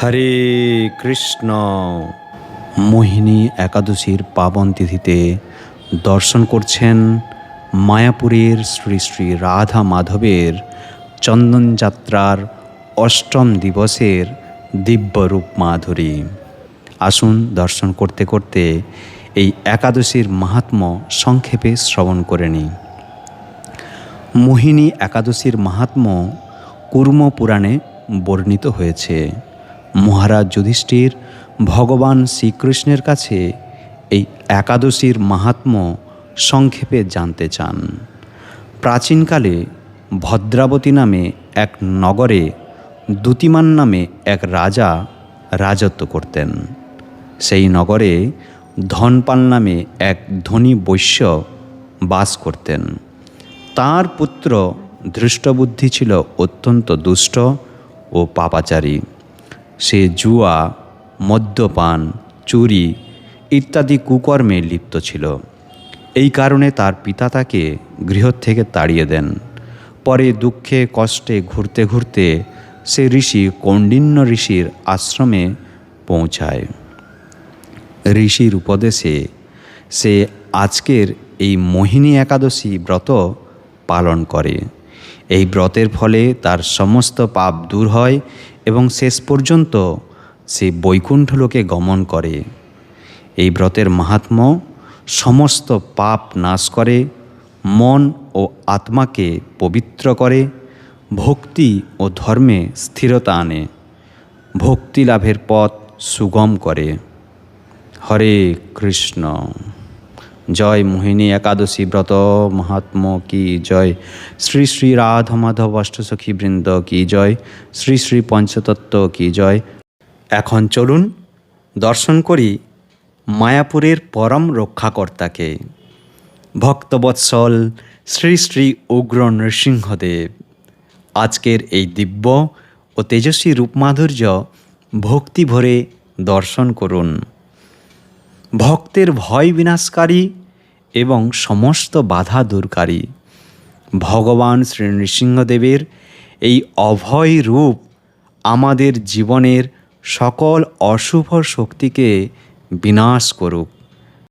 হরে কৃষ্ণ। মোহিনী একাদশীর পাবন তিথিতে দর্শন করছেন মায়াপুরের শ্রী শ্রী রাধা মাধবের চন্দনযাত্রার অষ্টম দিবসের দিব্যরূপ মাধুরী। আসুন দর্শন করতে করতে এই একাদশীর মাহাত্ম্য সংক্ষেপে শ্রবণ করে নিই। মোহিনী একাদশীর মাহাত্ম্য কুর্ম পুরাণে বর্ণিত হয়েছে। মহারাজ যুধিষ্ঠির ভগবান শ্রীকৃষ্ণের কাছে এই একাদশীর মাহাত্ম্য সংক্ষেপে জানতে চান। প্রাচীনকালে ভদ্রাবতী নামে এক নগরে দ্যুতিমান নামে এক রাজা রাজত্ব করতেন। সেই নগরে ধনপাল নামে এক ধনী বৈশ্য বাস করতেন। তার পুত্র ধৃষ্টবুদ্ধি ছিল অত্যন্ত দুষ্ট ও পাপাচারী। সে জুয়া, মদ্যপান, চুরি ইত্যাদি কুকর্মে লিপ্ত ছিল। এই কারণে তার পিতা তাকে গৃহ থেকে তাড়িয়ে দেন। পরে দুঃখে কষ্টে ঘুরতে ঘুরতে সে ঋষি কৌণ্ডিন্য ঋষির আশ্রমে পৌঁছায়। ঋষির উপদেশে সে আজকের এই মোহিনী একাদশী ব্রত পালন করে। এই ব্রতের ফলে তার সমস্ত পাপ দূর হয় এবং শেষ পর্যন্ত সে বৈকুণ্ঠ লোকে গমন করে। এই ব্রতের মাহাত্ম্য সমস্ত পাপ নাশ করে, মন ও আত্মাকে পবিত্র করে, ভক্তি ও ধর্মে স্থিরতা আনে, ভক্তি লাভের পথ সুগম করে। হরে কৃষ্ণ। জয় মোহিনী একাদশী ব্রত মহাত্ম কি জয়। শ্রী শ্রী রাধা মাধব অষ্টসখী বৃন্দ কি জয়। শ্রী শ্রী পঞ্চতত্ত্ব কি জয়। এখন চলুন দর্শন করি মায়াপুরের পরম রক্ষাকর্তাকে, ভক্তবৎসল শ্রী শ্রী উগ্র নৃসিংহদেব। আজকের এই দিব্য ও তেজস্বী রূপমাধুর্য ভক্তি ভরে দর্শন করুন। ভক্তের ভয় বিনাশকারী এবং সমস্ত বাধা দূরকারী ভগবান শ্রী নৃসিংহদেবের এই অভয় রূপ আমাদের জীবনের সকল অশুভ শক্তিকে বিনাশ করুক।